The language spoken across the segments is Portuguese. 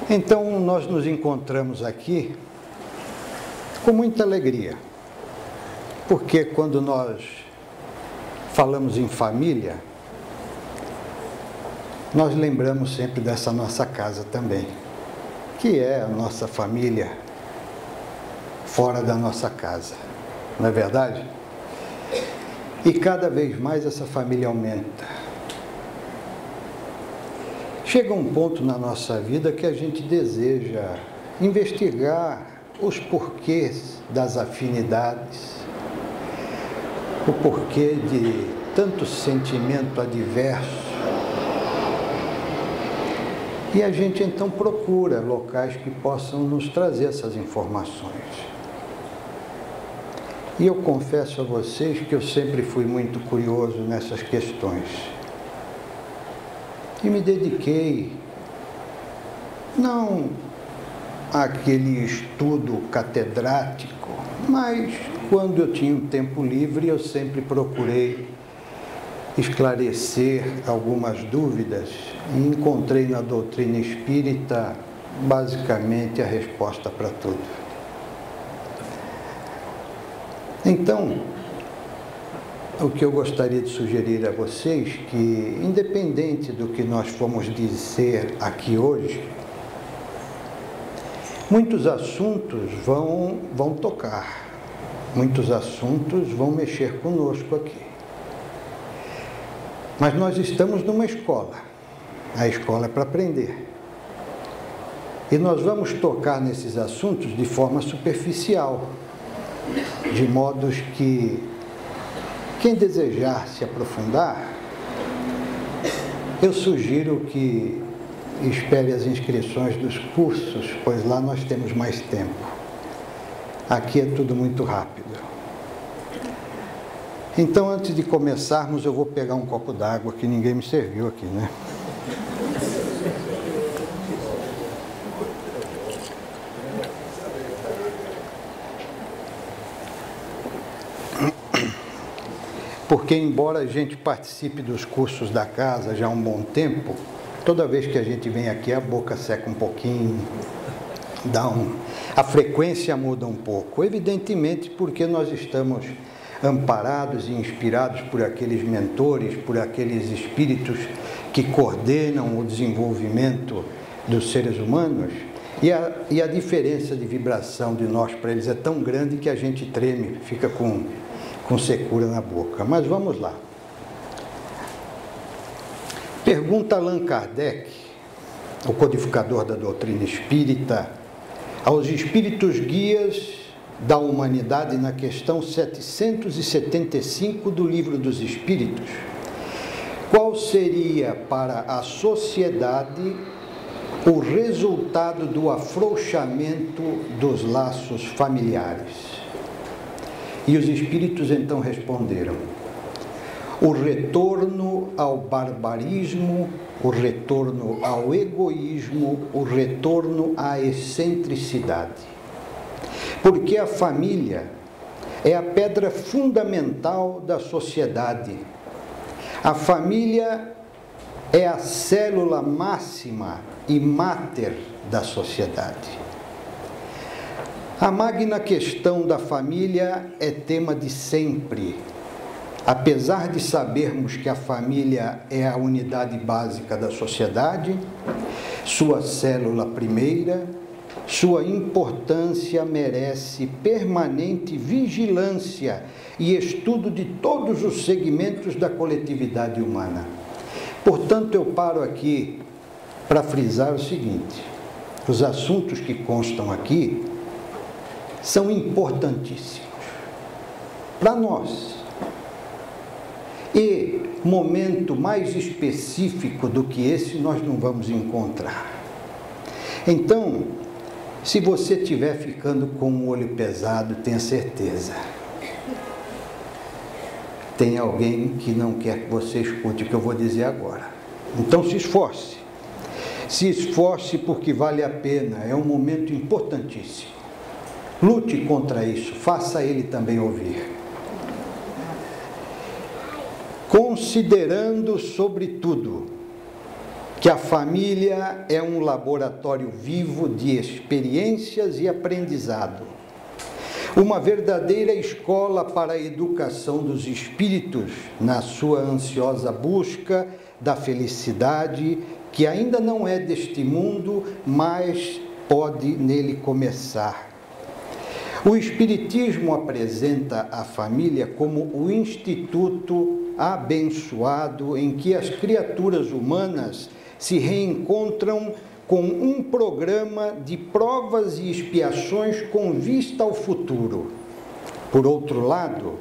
Então, nós nos encontramos aqui com muita alegria, porque quando nós falamos em família, nós lembramos sempre dessa nossa casa também, que é a nossa família fora da nossa casa, não é verdade? E cada vez mais essa família aumenta. Chega um ponto na nossa vida que a gente deseja investigar os porquês das afinidades, o porquê de tanto sentimento adverso. E a gente então procura locais que possam nos trazer essas informações. E eu confesso a vocês que eu sempre fui muito curioso nessas questões. E me dediquei, não àquele estudo catedrático, mas quando eu tinha um tempo livre, eu sempre procurei esclarecer algumas dúvidas e encontrei na doutrina espírita basicamente a resposta para tudo. Então, o que eu gostaria de sugerir a vocês, que independente do que nós fomos dizer aqui hoje, muitos assuntos vão tocar, muitos assuntos vão mexer conosco aqui. Mas nós estamos numa escola, a escola é para aprender. E nós vamos tocar nesses assuntos de forma superficial, de modos que quem desejar se aprofundar, eu sugiro que espere as inscrições dos cursos, pois lá nós temos mais tempo. Aqui é tudo muito rápido. Então, antes de começarmos, eu vou pegar um copo d'água que ninguém me serviu aqui, né? Porque, embora a gente participe dos cursos da casa já há um bom tempo, toda vez que a gente vem aqui, a boca seca um pouquinho, a frequência muda um pouco. Evidentemente, porque nós estamos amparados e inspirados por aqueles mentores, por aqueles espíritos que coordenam o desenvolvimento dos seres humanos, e a diferença de vibração de nós para eles é tão grande que a gente treme, fica com secura na boca. Mas vamos lá. Pergunta Allan Kardec, o codificador da doutrina espírita, aos espíritos guias da humanidade na questão 775 do Livro dos Espíritos: qual seria para a sociedade o resultado do afrouxamento dos laços familiares? E os espíritos então responderam: o retorno ao barbarismo, o retorno ao egoísmo, o retorno à excentricidade. Porque a família é a pedra fundamental da sociedade. A família é a célula máxima e máter da sociedade. A magna questão da família é tema de sempre. Apesar de sabermos que a família é a unidade básica da sociedade, sua célula primeira, sua importância merece permanente vigilância e estudo de todos os segmentos da coletividade humana. Portanto, eu paro aqui para frisar o seguinte: os assuntos que constam aqui são importantíssimos para nós. E momento mais específico do que esse nós não vamos encontrar. Então, se você estiver ficando com o olho pesado, tenha certeza, tem alguém que não quer que você escute o que eu vou dizer agora. Então se esforce. Se esforce porque vale a pena, é um momento importantíssimo. Lute contra isso, faça ele também ouvir. Considerando, sobretudo, que a família é um laboratório vivo de experiências e aprendizado, uma verdadeira escola para a educação dos espíritos na sua ansiosa busca da felicidade, que ainda não é deste mundo, mas pode nele começar. O Espiritismo apresenta a família como o instituto abençoado em que as criaturas humanas se reencontram com um programa de provas e expiações com vista ao futuro. Por outro lado,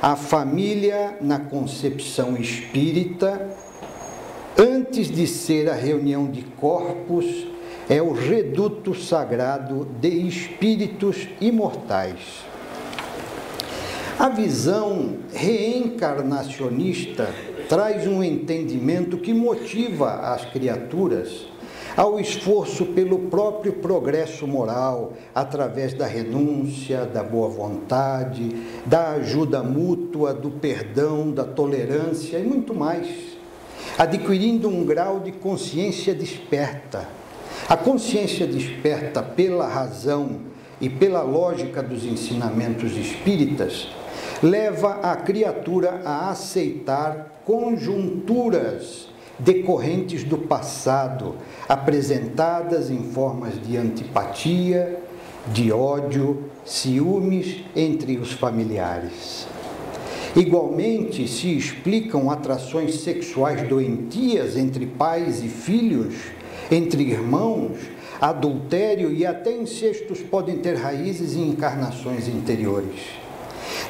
a família, na concepção espírita, antes de ser a reunião de corpos, é o reduto sagrado de espíritos imortais. A visão reencarnacionista traz um entendimento que motiva as criaturas ao esforço pelo próprio progresso moral, através da renúncia, da boa vontade, da ajuda mútua, do perdão, da tolerância e muito mais, adquirindo um grau de consciência desperta. A consciência desperta pela razão e pela lógica dos ensinamentos espíritas leva a criatura a aceitar conjunturas decorrentes do passado, apresentadas em formas de antipatia, de ódio, ciúmes entre os familiares. Igualmente, se explicam atrações sexuais doentias entre pais e filhos, entre irmãos, adultério e até incestos podem ter raízes em encarnações anteriores.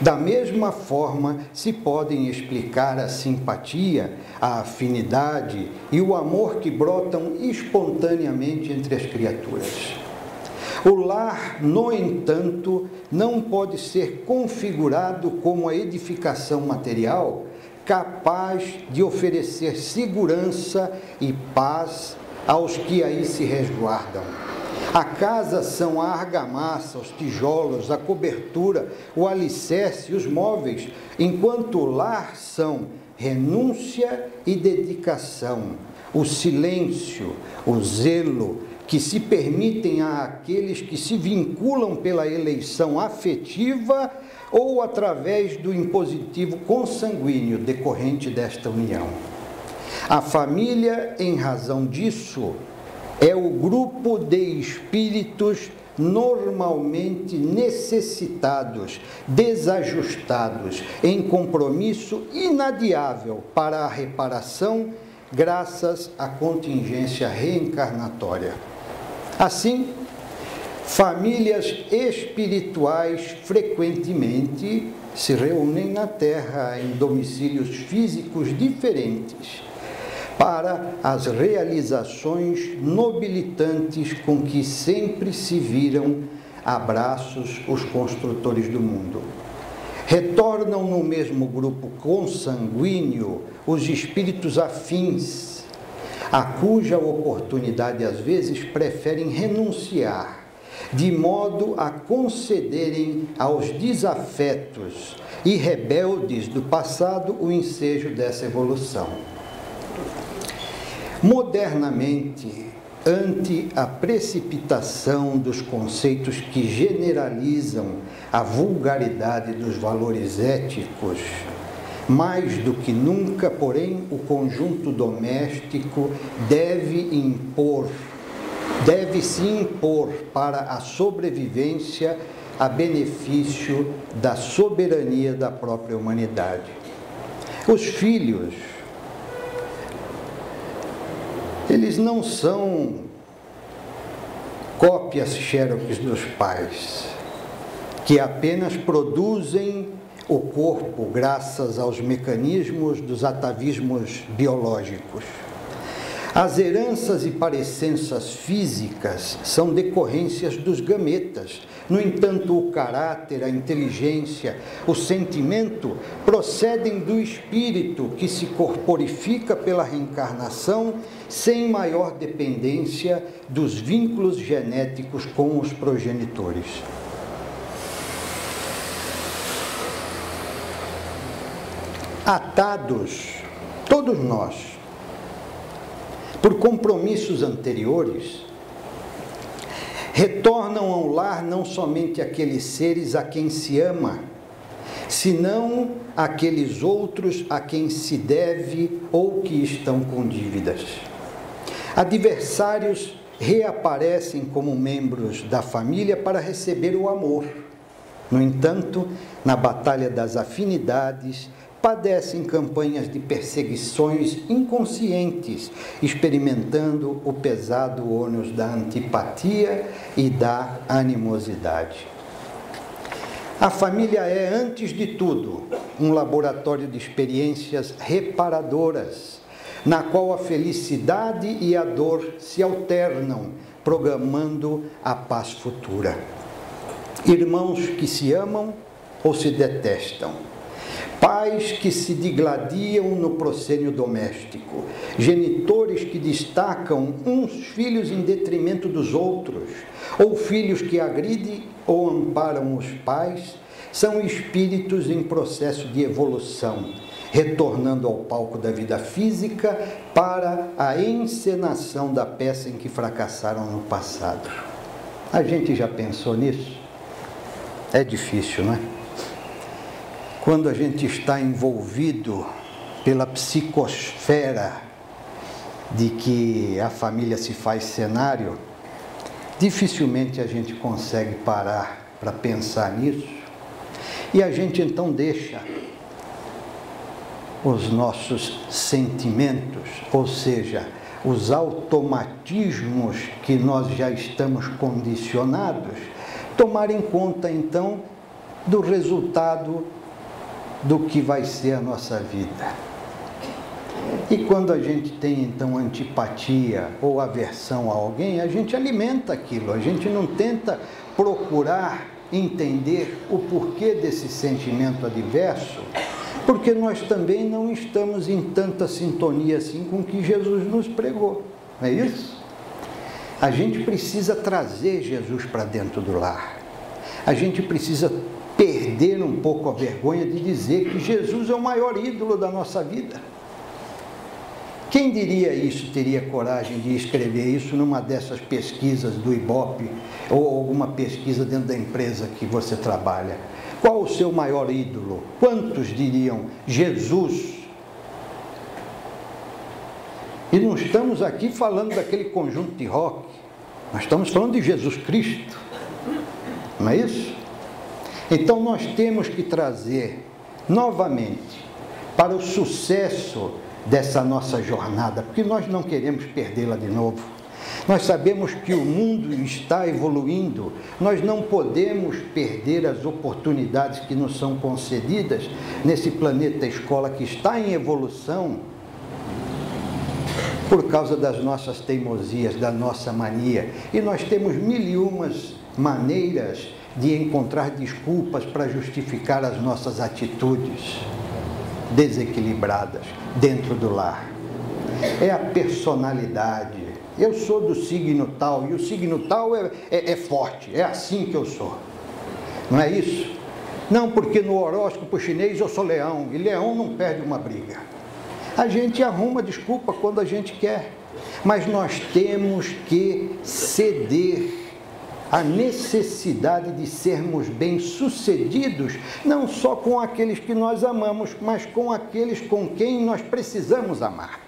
Da mesma forma, se podem explicar a simpatia, a afinidade e o amor que brotam espontaneamente entre as criaturas. O lar, no entanto, não pode ser configurado como a edificação material capaz de oferecer segurança e paz aos que aí se resguardam. A casa são a argamassa, os tijolos, a cobertura, o alicerce, os móveis, enquanto o lar são renúncia e dedicação, o silêncio, o zelo, que se permitem àqueles que se vinculam pela eleição afetiva ou através do impositivo consanguíneo decorrente desta união. A família, em razão disso, é o grupo de espíritos normalmente necessitados, desajustados, em compromisso inadiável para a reparação, graças à contingência reencarnatória. Assim, famílias espirituais frequentemente se reúnem na Terra em domicílios físicos diferentes, para as realizações nobilitantes com que sempre se viram abraços os construtores do mundo. Retornam no mesmo grupo consanguíneo os espíritos afins, a cuja oportunidade às vezes preferem renunciar, de modo a concederem aos desafetos e rebeldes do passado o ensejo dessa evolução. Modernamente, ante a precipitação dos conceitos que generalizam a vulgaridade dos valores éticos, mais do que nunca, porém, o conjunto doméstico deve-se impor para a sobrevivência a benefício da soberania da própria humanidade. Os filhos, eles não são cópias xerox dos pais, que apenas produzem o corpo graças aos mecanismos dos atavismos biológicos. As heranças e parecenças físicas são decorrências dos gametas. No entanto, o caráter, a inteligência, o sentimento procedem do espírito que se corporifica pela reencarnação sem maior dependência dos vínculos genéticos com os progenitores. Atados, todos nós, por compromissos anteriores, retornam ao lar não somente aqueles seres a quem se ama, senão aqueles outros a quem se deve ou que estão com dívidas. Adversários reaparecem como membros da família para receber o amor. No entanto, na batalha das afinidades, padecem campanhas de perseguições inconscientes, experimentando o pesado ônus da antipatia e da animosidade. A família é, antes de tudo, um laboratório de experiências reparadoras, na qual a felicidade e a dor se alternam, programando a paz futura. Irmãos que se amam ou se detestam, pais que se digladiam no proscênio doméstico, genitores que destacam uns filhos em detrimento dos outros, ou filhos que agridem ou amparam os pais, são espíritos em processo de evolução, retornando ao palco da vida física para a encenação da peça em que fracassaram no passado. A gente já pensou nisso? É difícil, não é? Quando a gente está envolvido pela psicosfera de que a família se faz cenário, dificilmente a gente consegue parar para pensar nisso. E a gente então deixa os nossos sentimentos, ou seja, os automatismos que nós já estamos condicionados, tomarem conta então do resultado do que vai ser a nossa vida. E quando a gente tem então antipatia ou aversão a alguém, a gente alimenta aquilo, a gente não tenta procurar entender o porquê desse sentimento adverso, porque nós também não estamos em tanta sintonia assim com o que Jesus nos pregou, não é isso? A gente precisa trazer Jesus para dentro do lar. A gente precisa perder um pouco a vergonha de dizer que Jesus é o maior ídolo da nossa vida. Quem diria isso, teria coragem de escrever isso numa dessas pesquisas do Ibope ou alguma pesquisa dentro da empresa que você trabalha? Qual o seu maior ídolo? Quantos diriam Jesus? E não estamos aqui falando daquele conjunto de rock, nós estamos falando de Jesus Cristo, não é isso? Então nós temos que trazer novamente para o sucesso dessa nossa jornada, porque nós não queremos perdê-la de novo. Nós sabemos que o mundo está evoluindo, nós não podemos perder as oportunidades que nos são concedidas nesse planeta escola que está em evolução, por causa das nossas teimosias, da nossa mania. E nós temos mil e umas maneiras de encontrar desculpas para justificar as nossas atitudes desequilibradas dentro do lar. É a personalidade. Eu sou do signo tal, e o signo tal é forte, é assim que eu sou. Não é isso? Não, porque no horóscopo chinês eu sou leão, e leão não perde uma briga. A gente arruma desculpa quando a gente quer, mas nós temos que ceder à necessidade de sermos bem-sucedidos, não só com aqueles que nós amamos, mas com aqueles com quem nós precisamos amar.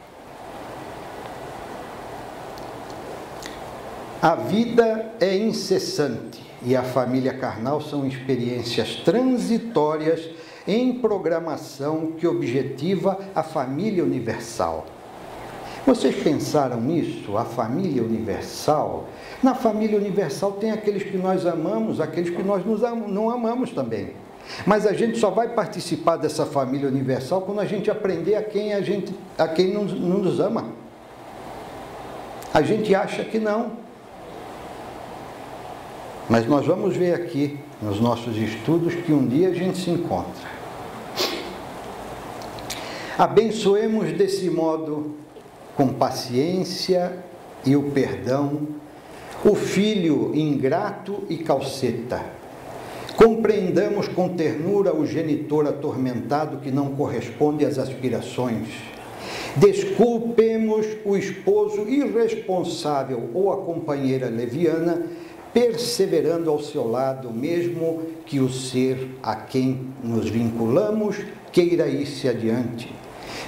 A vida é incessante e a família carnal são experiências transitórias em programação que objetiva a família universal. Vocês pensaram nisso? A família universal? Na família universal tem aqueles que nós amamos, aqueles que nós não amamos também. Mas a gente só vai participar dessa família universal quando a gente aprender a quem não nos ama. A gente acha que não. Mas nós vamos ver aqui, nos nossos estudos, que um dia a gente se encontra. Abençoemos desse modo, com paciência e o perdão, o filho ingrato e calceta. Compreendamos com ternura o genitor atormentado que não corresponde às aspirações. Desculpemos o esposo irresponsável ou a companheira leviana, perseverando ao seu lado, mesmo que o ser a quem nos vinculamos queira ir-se adiante.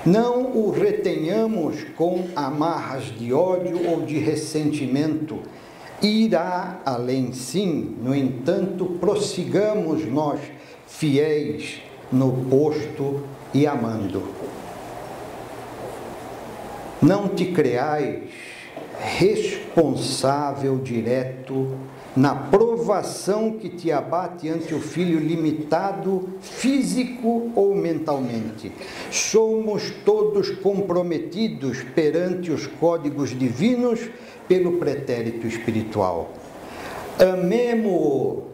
Não o retenhamos com amarras de ódio ou de ressentimento. Irá além, sim, no entanto, prossigamos nós, fiéis no posto e amando. Não te creais responsável direto na provação que te abate ante o filho limitado, físico ou mentalmente. Somos todos comprometidos perante os códigos divinos pelo pretérito espiritual. Amemo-o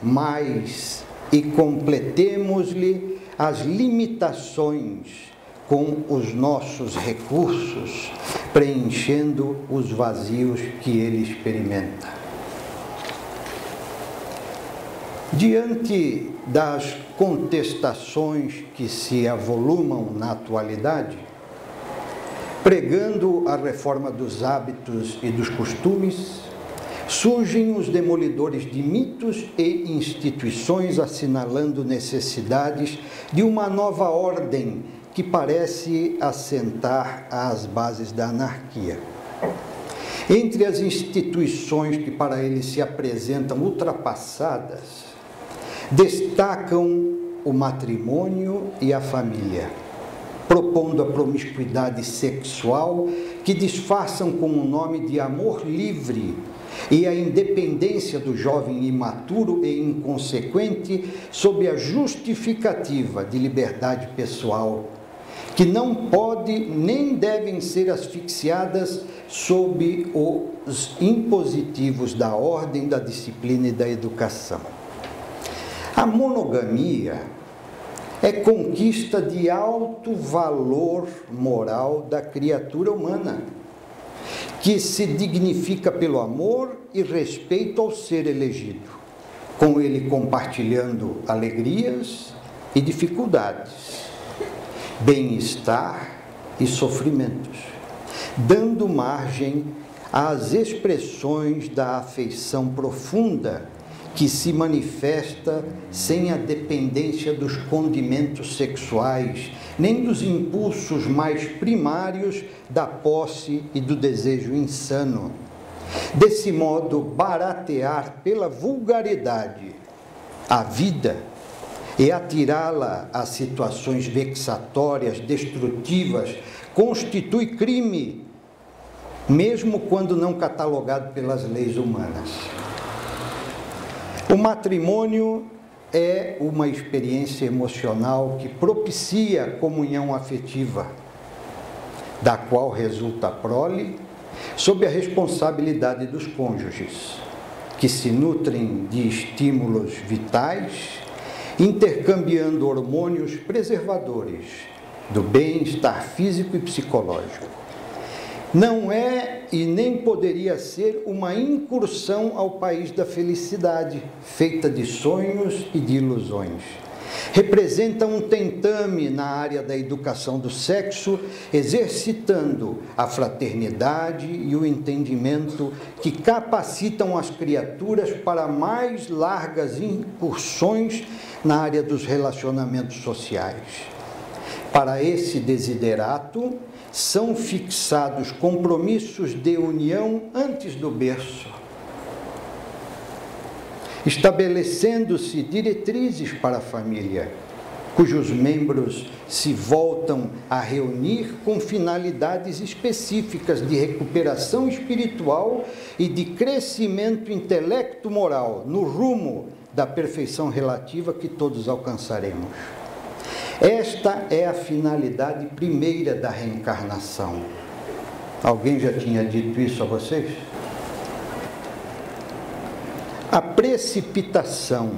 mais e completemos-lhe as limitações com os nossos recursos, preenchendo os vazios que ele experimenta. Diante das contestações que se avolumam na atualidade, pregando a reforma dos hábitos e dos costumes, surgem os demolidores de mitos e instituições assinalando necessidades de uma nova ordem que parece assentar as bases da anarquia. Entre as instituições que para eles se apresentam ultrapassadas, destacam o matrimônio e a família, propondo a promiscuidade sexual que disfarçam com o nome de amor livre e a independência do jovem imaturo e inconsequente sob a justificativa de liberdade pessoal, que não pode nem devem ser asfixiadas sob os impositivos da ordem, da disciplina e da educação. A monogamia é conquista de alto valor moral da criatura humana, que se dignifica pelo amor e respeito ao ser elegido, com ele compartilhando alegrias e dificuldades, bem-estar e sofrimentos, dando margem às expressões da afeição profunda que se manifesta sem a dependência dos condimentos sexuais, nem dos impulsos mais primários da posse e do desejo insano. Desse modo, baratear pela vulgaridade a vida e atirá-la a situações vexatórias, destrutivas, constitui crime, mesmo quando não catalogado pelas leis humanas. O matrimônio é uma experiência emocional que propicia a comunhão afetiva, da qual resulta a prole, sob a responsabilidade dos cônjuges, que se nutrem de estímulos vitais, intercambiando hormônios preservadores do bem-estar físico e psicológico. Não é e nem poderia ser uma incursão ao país da felicidade, feita de sonhos e de ilusões. Representa um tentame na área da educação do sexo, exercitando a fraternidade e o entendimento que capacitam as criaturas para mais largas incursões na área dos relacionamentos sociais. Para esse desiderato, são fixados compromissos de união antes do berço, estabelecendo-se diretrizes para a família, cujos membros se voltam a reunir com finalidades específicas de recuperação espiritual e de crescimento intelecto-moral no rumo da perfeição relativa que todos alcançaremos. Esta é a finalidade primeira da reencarnação. Alguém já tinha dito isso a vocês? A precipitação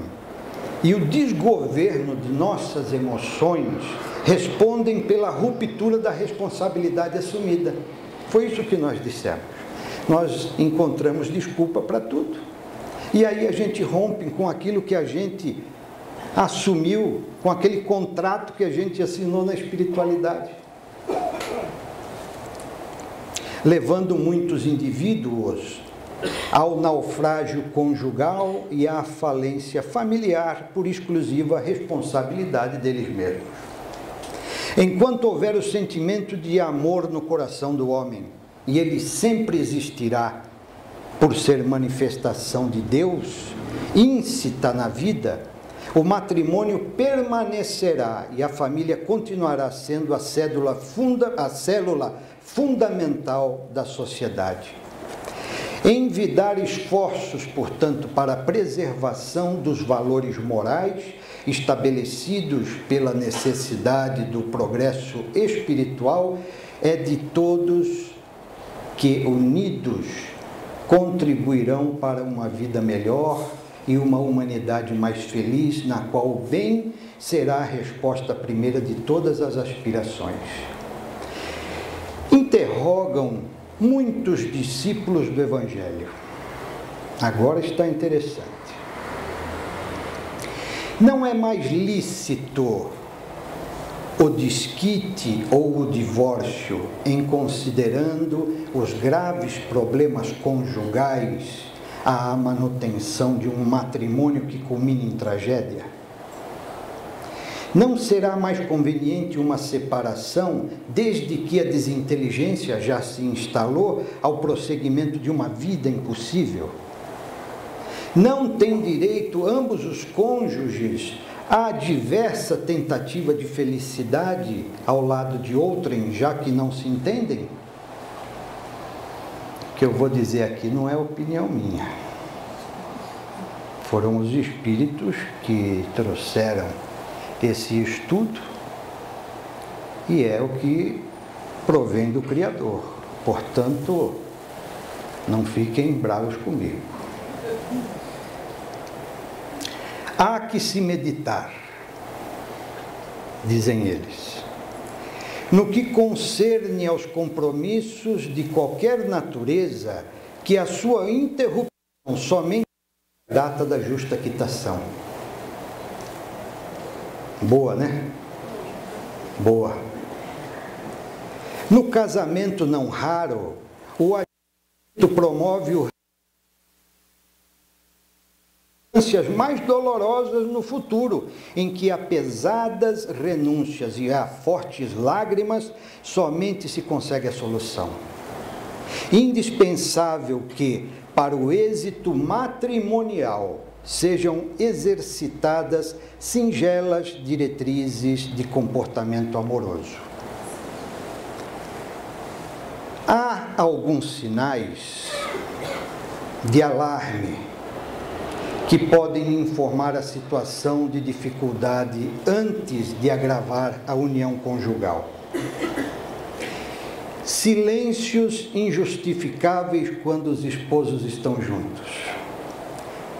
e o desgoverno de nossas emoções respondem pela ruptura da responsabilidade assumida. Foi isso que nós dissemos. Nós encontramos desculpa para tudo. E aí a gente rompe com aquilo que a gente assumiu, com aquele contrato que a gente assinou na espiritualidade. levando muitos indivíduos ao naufrágio conjugal e à falência familiar por exclusiva responsabilidade deles mesmos. Enquanto houver o sentimento de amor no coração do homem, e ele sempre existirá por ser manifestação de Deus, íncita na vida, o matrimônio permanecerá e a família continuará sendo a célula fundamental da sociedade. Envidar esforços, portanto, para a preservação dos valores morais estabelecidos pela necessidade do progresso espiritual é de todos que, unidos, contribuirão para uma vida melhor e uma humanidade mais feliz, na qual o bem será a resposta primeira de todas as aspirações. Interrogam muitos discípulos do Evangelho. Agora está interessante. Não é mais lícito o desquite ou o divórcio, em considerando os graves problemas conjugais, à manutenção de um matrimônio que culmine em tragédia? Não será mais conveniente uma separação, desde que a desinteligência já se instalou, ao prosseguimento de uma vida impossível? Não têm direito ambos os cônjuges a diversa tentativa de felicidade ao lado de outrem, já que não se entendem? O que eu vou dizer aqui não é opinião minha. Foram os espíritos que trouxeram esse estudo e é o que provém do Criador. Portanto, não fiquem bravos comigo. Há que se meditar, dizem eles, no que concerne aos compromissos de qualquer natureza, que a sua interrupção somente data da justa quitação. Boa, né? Boa. No casamento não raro, o adulto promove o mais dolorosas no futuro, em que há pesadas renúncias e há fortes lágrimas, somente se consegue a solução. Indispensável que, para o êxito matrimonial, sejam exercitadas singelas diretrizes de comportamento amoroso. Há alguns sinais de alarme que podem informar a situação de dificuldade antes de agravar a união conjugal. Silêncios injustificáveis quando os esposos estão juntos.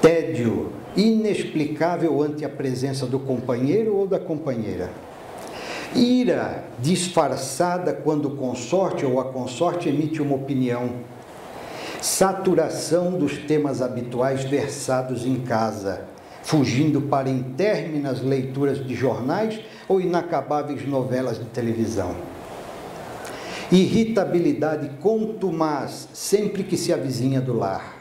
Tédio inexplicável ante a presença do companheiro ou da companheira. Ira disfarçada quando o consorte ou a consorte emite uma opinião. Saturação dos temas habituais versados em casa, fugindo para interminas leituras de jornais ou inacabáveis novelas de televisão. Irritabilidade contumaz sempre que se avizinha do lar.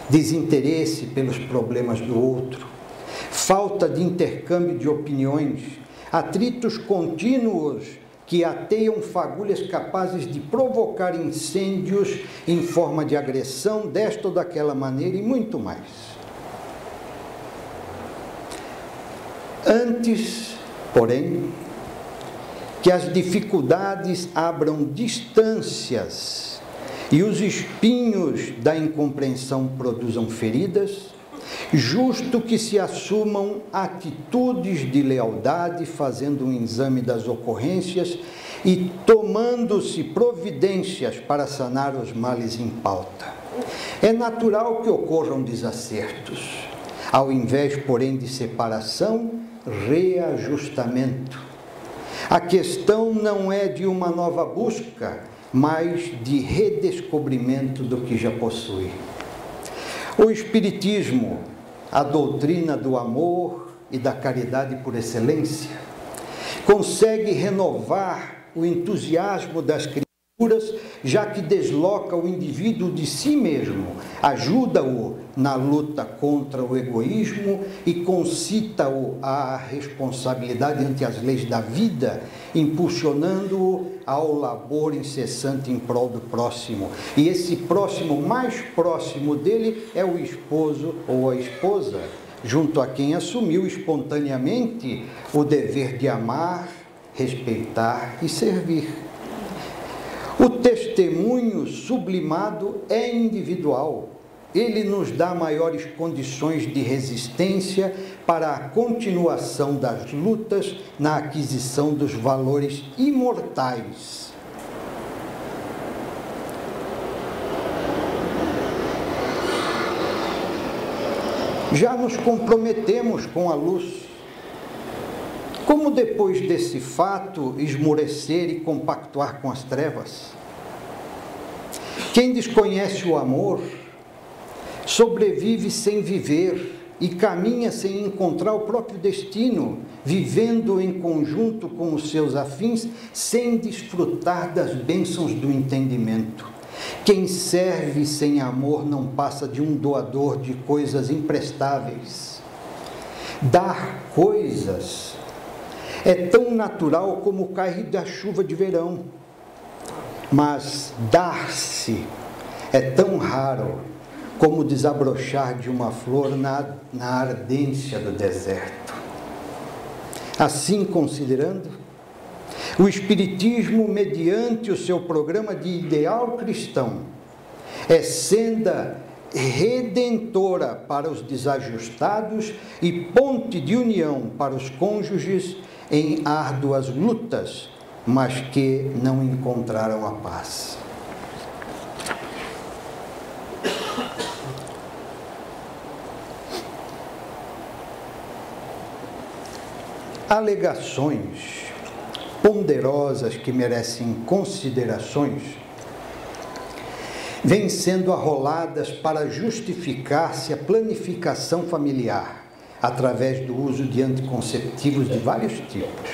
Desinteresse pelos problemas do outro. Falta de intercâmbio de opiniões. Atritos contínuos que ateiam fagulhas capazes de provocar incêndios em forma de agressão desta ou daquela maneira e muito mais. Antes, porém, que as dificuldades abram distâncias e os espinhos da incompreensão produzam feridas, justo que se assumam atitudes de lealdade, fazendo um exame das ocorrências e tomando-se providências para sanar os males em pauta. É natural que ocorram desacertos, ao invés, porém, de separação, reajustamento. A questão não é de uma nova busca, mas de redescobrimento do que já possui. O Espiritismo, a doutrina do amor e da caridade por excelência, consegue renovar o entusiasmo das criaturas já que desloca o indivíduo de si mesmo, ajuda-o na luta contra o egoísmo e concita-o à responsabilidade ante as leis da vida, impulsionando-o ao labor incessante em prol do próximo. E esse próximo, mais próximo dele, é o esposo ou a esposa, junto a quem assumiu espontaneamente o dever de amar, respeitar e servir. O testemunho sublimado é individual. Ele nos dá maiores condições de resistência para a continuação das lutas na aquisição dos valores imortais. Já nos comprometemos com a luz. Como depois desse fato esmorecer e compactuar com as trevas? Quem desconhece o amor sobrevive sem viver e caminha sem encontrar o próprio destino, vivendo em conjunto com os seus afins, sem desfrutar das bênçãos do entendimento. Quem serve sem amor não passa de um doador de coisas imprestáveis. Dar coisas é tão natural como cair da chuva de verão, mas dar-se é tão raro como desabrochar de uma flor na ardência do deserto. Assim considerando, o Espiritismo, mediante o seu programa de ideal cristão, é senda redentora para os desajustados e ponte de união para os cônjuges em árduas lutas, mas que não encontraram a paz. Alegações ponderosas que merecem considerações vêm sendo arroladas para justificar-se a planificação familiar através do uso de anticonceptivos de vários tipos.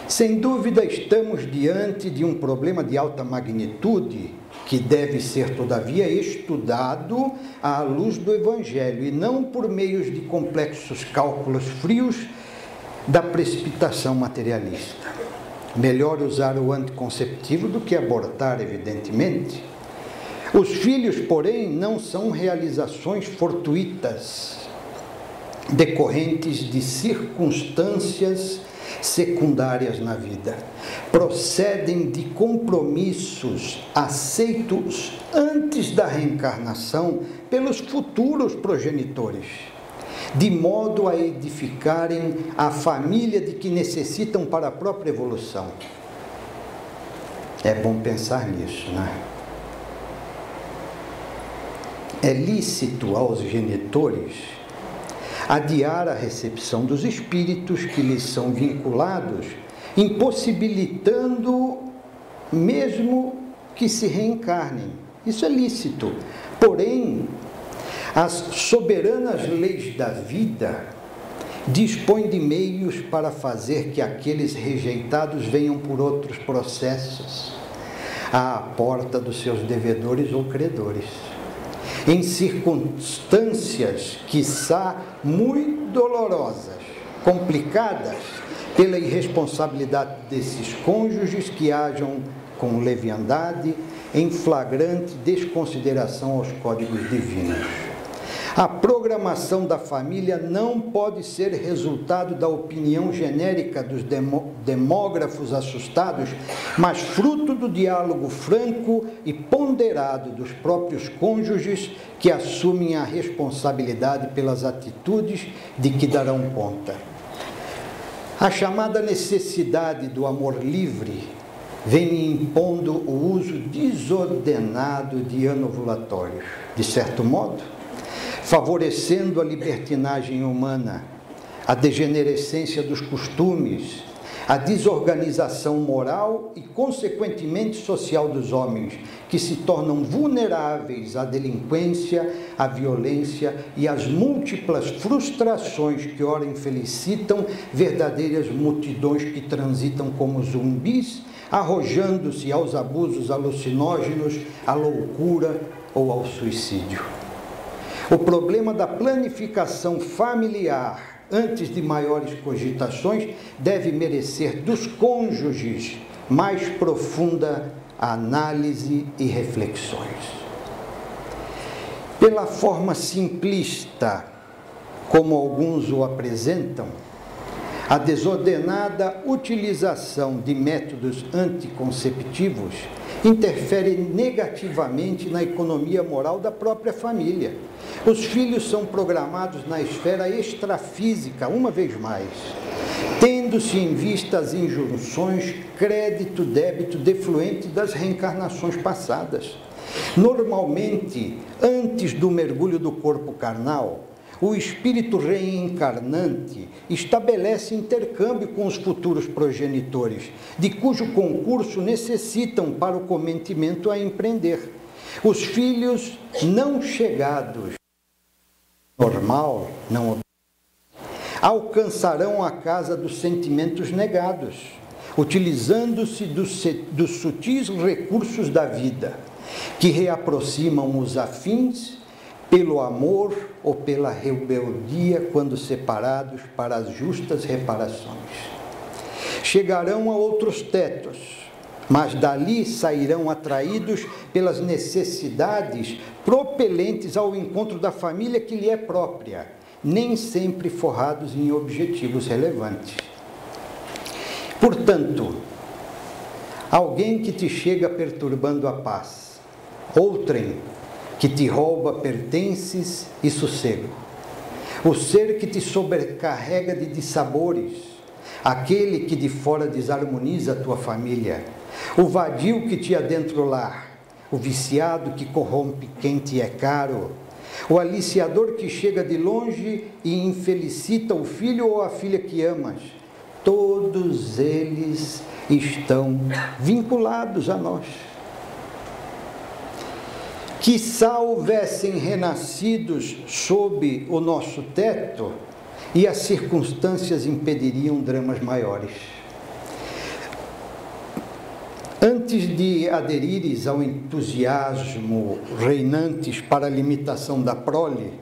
Sem dúvida, estamos diante de um problema de alta magnitude que deve ser, todavia, estudado à luz do Evangelho e não por meios de complexos cálculos frios da precipitação materialista. Melhor usar o anticonceptivo do que abortar, evidentemente. Os filhos, porém, não são realizações fortuitas, decorrentes de circunstâncias secundárias na vida. Procedem de compromissos aceitos antes da reencarnação pelos futuros progenitores, de modo a edificarem a família de que necessitam para a própria evolução. É bom pensar nisso, né? É lícito aos genitores adiar a recepção dos espíritos que lhes são vinculados, impossibilitando mesmo que se reencarnem. Isso é lícito. Porém, as soberanas leis da vida dispõem de meios para fazer que aqueles rejeitados venham por outros processos à porta dos seus devedores ou credores, em circunstâncias, quiçá, muito dolorosas, complicadas pela irresponsabilidade desses cônjuges que ajam com leviandade, em flagrante desconsideração aos códigos divinos. A programação da família não pode ser resultado da opinião genérica dos demógrafos assustados, mas fruto do diálogo franco e ponderado dos próprios cônjuges que assumem a responsabilidade pelas atitudes de que darão conta. A chamada necessidade do amor livre vem impondo o uso desordenado de anovulatórios, de certo modo, favorecendo a libertinagem humana, a degenerescência dos costumes, a desorganização moral e, consequentemente, social dos homens, que se tornam vulneráveis à delinquência, à violência e às múltiplas frustrações que ora infelicitam verdadeiras multidões que transitam como zumbis, arrojando-se aos abusos alucinógenos, à loucura ou ao suicídio. O problema da planificação familiar antes de maiores cogitações deve merecer dos cônjuges mais profunda análise e reflexões. Pela forma simplista, como alguns o apresentam, a desordenada utilização de métodos anticonceptivos interfere negativamente na economia moral da própria família. Os filhos são programados na esfera extrafísica, uma vez mais, tendo-se em vista as injunções crédito-débito defluente das reencarnações passadas. Normalmente, antes do mergulho do corpo carnal, o espírito reencarnante estabelece intercâmbio com os futuros progenitores, de cujo concurso necessitam para o cometimento a empreender. Os filhos não chegados, normal, não alcançarão a casa dos sentimentos negados, utilizando-se dos sutis recursos da vida, que reaproximam os afins pelo amor ou pela rebeldia quando separados para as justas reparações. Chegarão a outros tetos, mas dali sairão atraídos pelas necessidades propelentes ao encontro da família que lhe é própria, nem sempre forrados em objetivos relevantes. Portanto, alguém que te chega perturbando a paz, outrem que te rouba pertences e sossego, o ser que te sobrecarrega de dissabores, aquele que de fora desarmoniza a tua família, o vadio que te adentra o lar, o viciado que corrompe quem te é caro, o aliciador que chega de longe e infelicita o filho ou a filha que amas, todos eles estão vinculados a nós. Quiçá houvessem renascidos sob o nosso teto e as circunstâncias impediriam dramas maiores. Antes de aderires ao entusiasmo reinantes para a limitação da prole,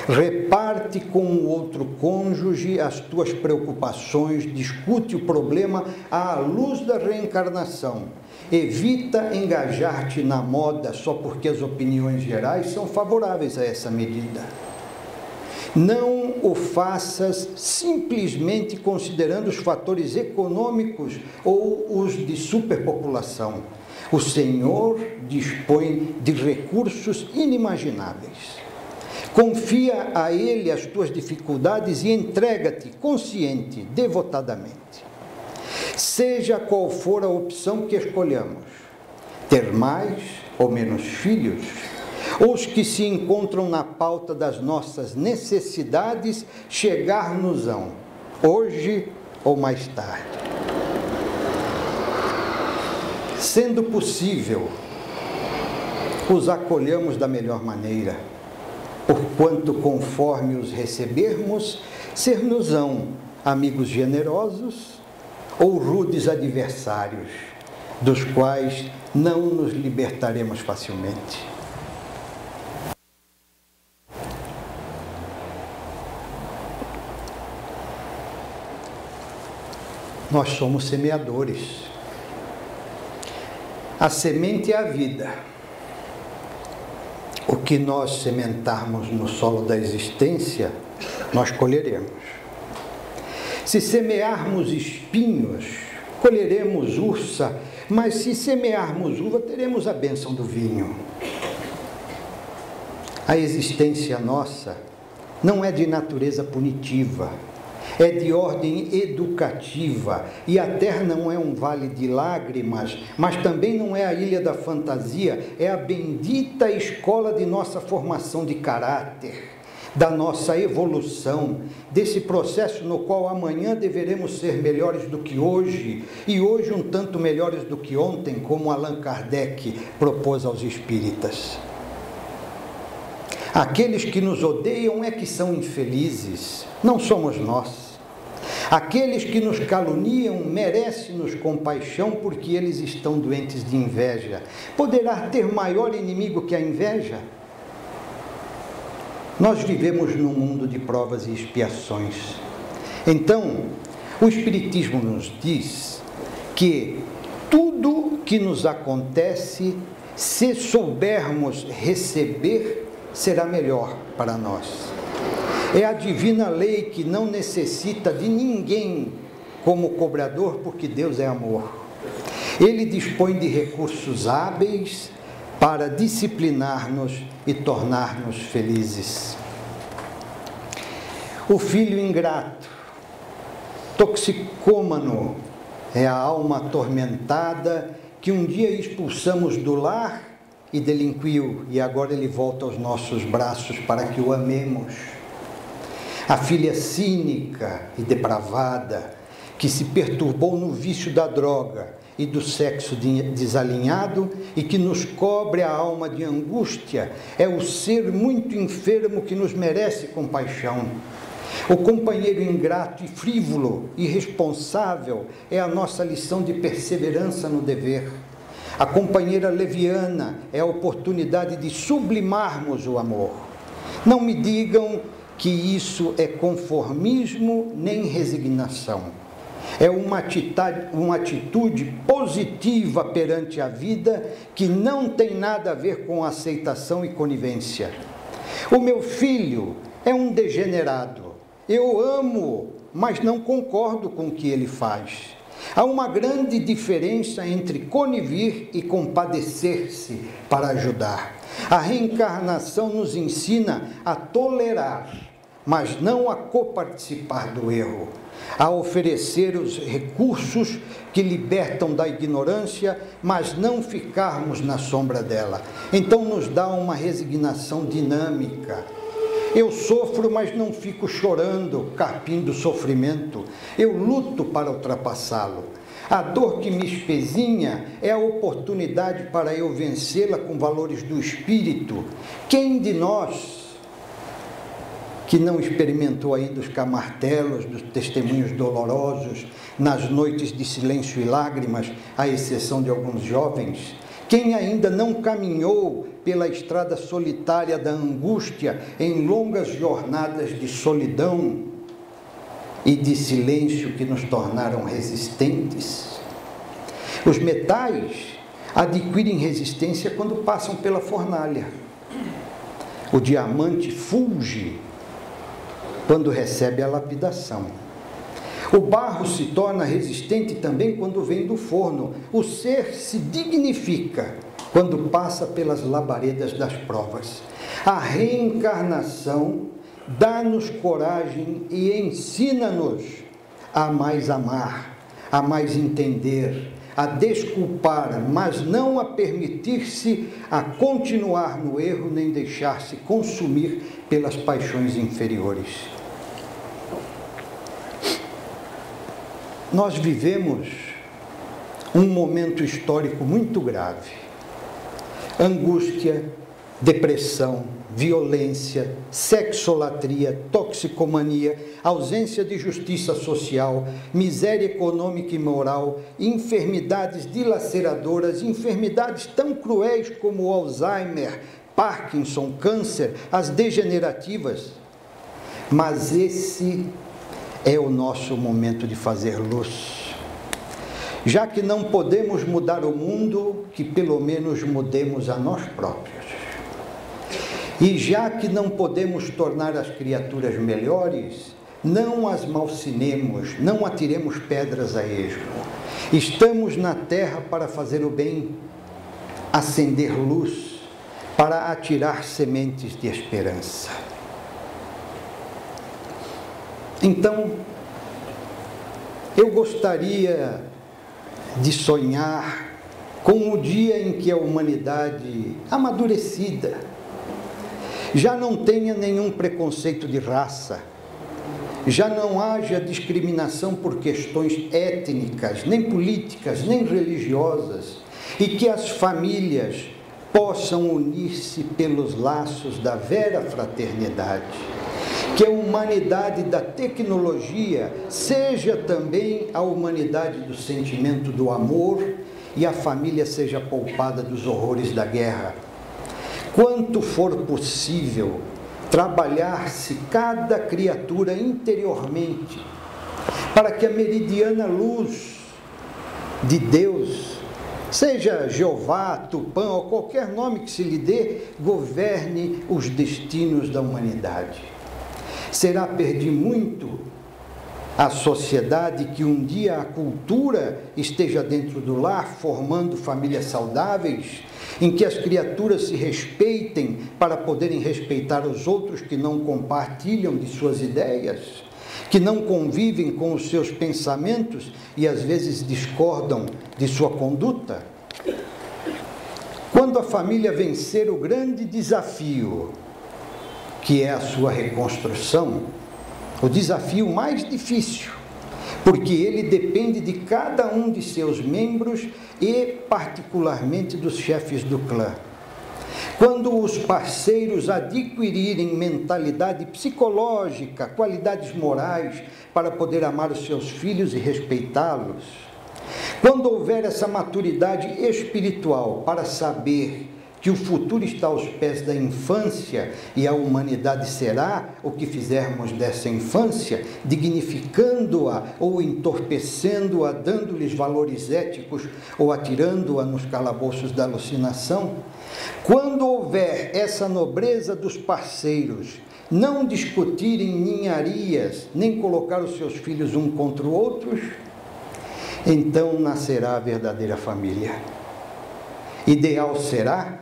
reparte com o outro cônjuge as tuas preocupações, discute o problema à luz da reencarnação. Evita engajar-te na moda só porque as opiniões gerais são favoráveis a essa medida. Não o faças simplesmente considerando os fatores econômicos ou os de superpopulação. O Senhor dispõe de recursos inimagináveis. Confia a Ele as tuas dificuldades e entrega-te consciente, devotadamente. Seja qual for a opção que escolhamos, ter mais ou menos filhos, ou os que se encontram na pauta das nossas necessidades, chegar-nos-ão, hoje ou mais tarde. Sendo possível, os acolhamos da melhor maneira, porquanto, conforme os recebermos, ser-nos-ão amigos generosos ou rudes adversários, dos quais não nos libertaremos facilmente. Nós somos semeadores. A semente é a vida. O que nós sementarmos no solo da existência, nós colheremos. Se semearmos espinhos, colheremos ursa, mas se semearmos uva, teremos a bênção do vinho. A existência nossa não é de natureza punitiva, é de ordem educativa, e a terra não é um vale de lágrimas, mas também não é a ilha da fantasia, é a bendita escola de nossa formação de caráter. da nossa evolução, desse processo no qual amanhã deveremos ser melhores do que hoje, e hoje um tanto melhores do que ontem, como Allan Kardec propôs aos espíritas. Aqueles que nos odeiam é que são infelizes, não somos nós. Aqueles que nos caluniam merecem-nos compaixão porque eles estão doentes de inveja. Poderá ter maior inimigo que a inveja? Nós vivemos num mundo de provas e expiações. Então, o Espiritismo nos diz que tudo que nos acontece, se soubermos receber, será melhor para nós. É a divina lei que não necessita de ninguém como cobrador, porque Deus é amor. Ele dispõe de recursos hábeis para disciplinar-nos e tornar-nos felizes. O filho ingrato, toxicômano, é a alma atormentada que um dia expulsamos do lar e delinquiu, e agora ele volta aos nossos braços para que o amemos. A filha cínica e depravada, que se perturbou no vício da droga e do sexo desalinhado e que nos cobre a alma de angústia, é o ser muito enfermo que nos merece compaixão. O companheiro ingrato e frívolo, irresponsável, é a nossa lição de perseverança no dever. A companheira leviana é a oportunidade de sublimarmos o amor. Não me digam que isso é conformismo nem resignação. É uma atitude positiva perante a vida que não tem nada a ver com aceitação e conivência. O meu filho é um degenerado. Eu amo, mas não concordo com o que ele faz. Há uma grande diferença entre conivir e compadecer-se para ajudar. A reencarnação nos ensina a tolerar, mas não a coparticipar do erro, a oferecer os recursos que libertam da ignorância, mas não ficarmos na sombra dela. Então nos dá uma resignação dinâmica. Eu sofro, mas não fico chorando, carpindo sofrimento. Eu luto para ultrapassá-lo. A dor que me espezinha é a oportunidade para eu vencê-la com valores do espírito. Quem de nós que não experimentou ainda os camartelos dos testemunhos dolorosos nas noites de silêncio e lágrimas, à exceção de alguns jovens? Quem ainda não caminhou pela estrada solitária da angústia em longas jornadas de solidão e de silêncio que nos tornaram resistentes? Os metais adquirem resistência quando passam pela fornalha. O diamante fulge quando recebe a lapidação. O barro se torna resistente também quando vem do forno. O ser se dignifica quando passa pelas labaredas das provas. A reencarnação dá-nos coragem e ensina-nos a mais amar, a mais entender, a desculpar, mas não a permitir-se a continuar no erro nem deixar-se consumir pelas paixões inferiores. Nós vivemos um momento histórico muito grave. Angústia, depressão, violência, sexolatria, toxicomania, ausência de justiça social, miséria econômica e moral, enfermidades dilaceradoras, enfermidades tão cruéis como o Alzheimer, Parkinson, câncer, as degenerativas. Mas esse é o nosso momento de fazer luz. Já que não podemos mudar o mundo, que pelo menos mudemos a nós próprios. E já que não podemos tornar as criaturas melhores, não as malsinemos, não atiremos pedras a esmo. Estamos na terra para fazer o bem, acender luz, para atirar sementes de esperança. Então, eu gostaria de sonhar com o dia em que a humanidade amadurecida já não tenha nenhum preconceito de raça, já não haja discriminação por questões étnicas, nem políticas, nem religiosas, e que as famílias possam unir-se pelos laços da vera fraternidade. Que a humanidade da tecnologia seja também a humanidade do sentimento do amor e a família seja poupada dos horrores da guerra. Quanto for possível, trabalhar-se cada criatura interiormente, para que a meridiana luz de Deus, seja Jeová, Tupã ou qualquer nome que se lhe dê, governe os destinos da humanidade. Será perder muito a sociedade que um dia a cultura esteja dentro do lar, formando famílias saudáveis, em que as criaturas se respeitem para poderem respeitar os outros que não compartilham de suas ideias, que não convivem com os seus pensamentos e às vezes discordam de sua conduta. Quando a família vencer o grande desafio, que é a sua reconstrução, o desafio mais difícil, porque ele depende de cada um de seus membros e particularmente dos chefes do clã. Quando os parceiros adquirirem mentalidade psicológica, qualidades morais para poder amar os seus filhos e respeitá-los, quando houver essa maturidade espiritual para saber que o futuro está aos pés da infância e a humanidade será o que fizermos dessa infância, dignificando-a ou entorpecendo-a, dando-lhes valores éticos ou atirando-a nos calabouços da alucinação. Quando houver essa nobreza dos parceiros, não discutirem ninharias, nem colocar os seus filhos um contra o outro, então nascerá a verdadeira família. Ideal será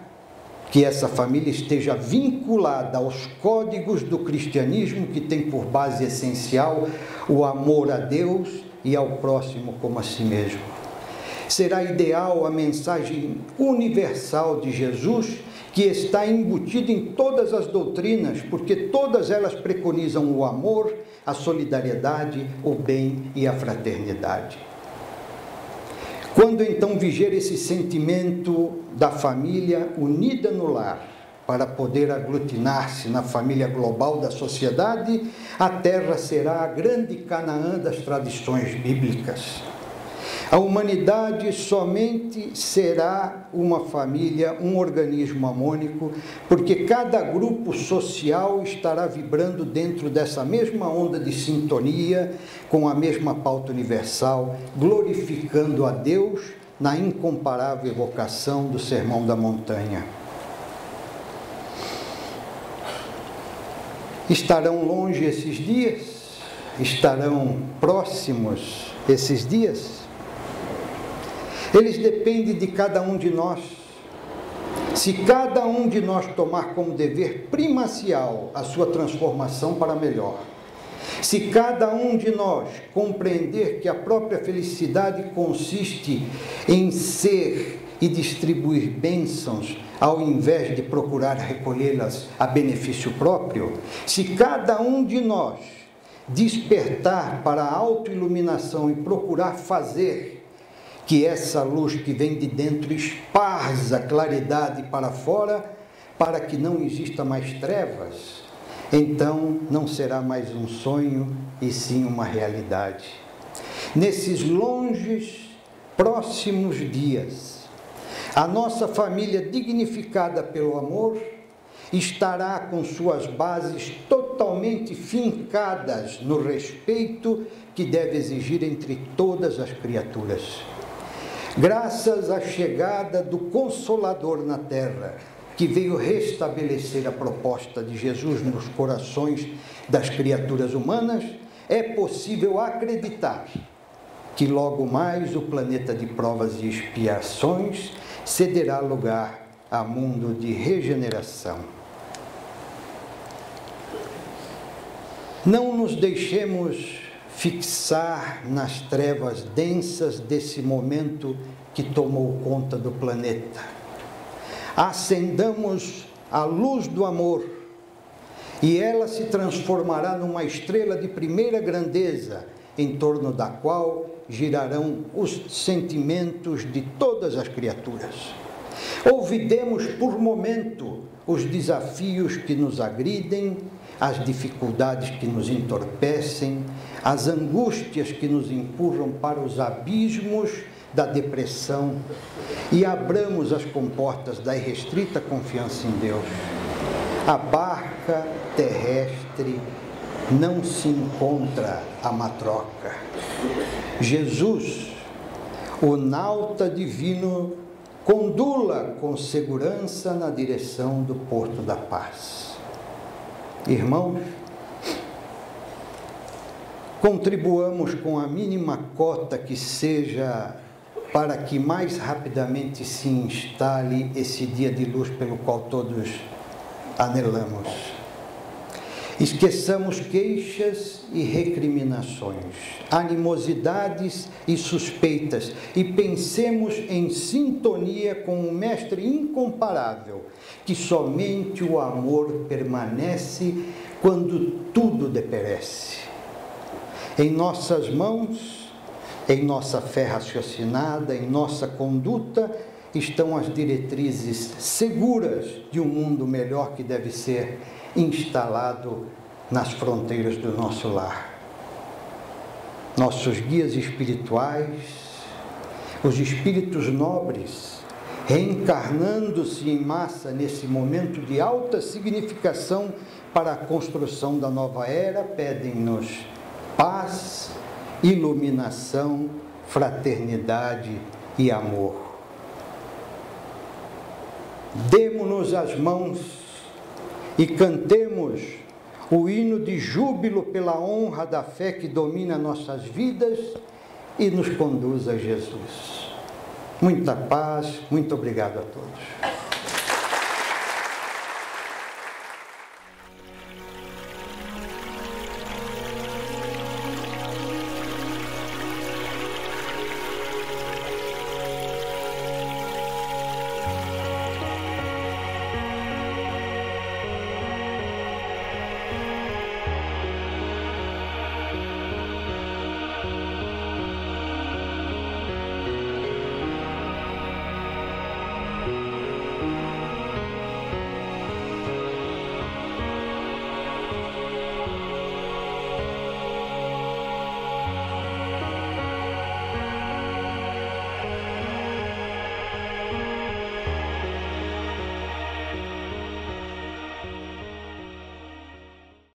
que essa família esteja vinculada aos códigos do cristianismo, que tem por base essencial o amor a Deus e ao próximo como a si mesmo. Será ideal a mensagem universal de Jesus, que está embutida em todas as doutrinas, porque todas elas preconizam o amor, a solidariedade, o bem e a fraternidade. Quando então viger esse sentimento da família unida no lar, para poder aglutinar-se na família global da sociedade, a terra será a grande Canaã das tradições bíblicas. A humanidade somente será uma família, um organismo harmônico, porque cada grupo social estará vibrando dentro dessa mesma onda de sintonia, com a mesma pauta universal, glorificando a Deus na incomparável evocação do Sermão da Montanha. Estarão longe esses dias? Estarão próximos esses dias? Eles dependem de cada um de nós. Se cada um de nós tomar como dever primacial a sua transformação para melhor, se cada um de nós compreender que a própria felicidade consiste em ser e distribuir bênçãos, ao invés de procurar recolhê-las a benefício próprio, se cada um de nós despertar para a autoiluminação e procurar fazer que essa luz que vem de dentro esparza claridade para fora, para que não exista mais trevas, então não será mais um sonho, e sim uma realidade. Nesses longes, próximos dias, a nossa família dignificada pelo amor estará com suas bases totalmente fincadas no respeito que deve exigir entre todas as criaturas. Graças à chegada do Consolador na terra, que veio restabelecer a proposta de Jesus nos corações das criaturas humanas, é possível acreditar que logo mais o planeta de provas e expiações cederá lugar a mundo de regeneração. Não nos deixemos fixar nas trevas densas desse momento que tomou conta do planeta. Acendamos a luz do amor e ela se transformará numa estrela de primeira grandeza, em torno da qual girarão os sentimentos de todas as criaturas. Olvidemos por momento os desafios que nos agridem, as dificuldades que nos entorpecem, as angústias que nos empurram para os abismos da depressão e abramos as comportas da irrestrita confiança em Deus. A barca terrestre não se encontra à matroca. Jesus, o nauta divino, condula com segurança na direção do Porto da Paz. Irmãos, contribuamos com a mínima cota que seja para que mais rapidamente se instale esse dia de luz pelo qual todos anelamos. Esqueçamos queixas e recriminações, animosidades e suspeitas, e pensemos em sintonia com um Mestre incomparável, que somente o amor permanece quando tudo deperece. Em nossas mãos, em nossa fé raciocinada, em nossa conduta, estão as diretrizes seguras de um mundo melhor que deve ser instalado nas fronteiras do nosso lar. Nossos guias espirituais, os espíritos nobres, reencarnando-se em massa nesse momento de alta significação para a construção da nova era, pedem-nos paz, iluminação, fraternidade e amor. Demo-nos as mãos e cantemos o hino de júbilo pela honra da fé que domina nossas vidas e nos conduz a Jesus. Muita paz, muito obrigado a todos.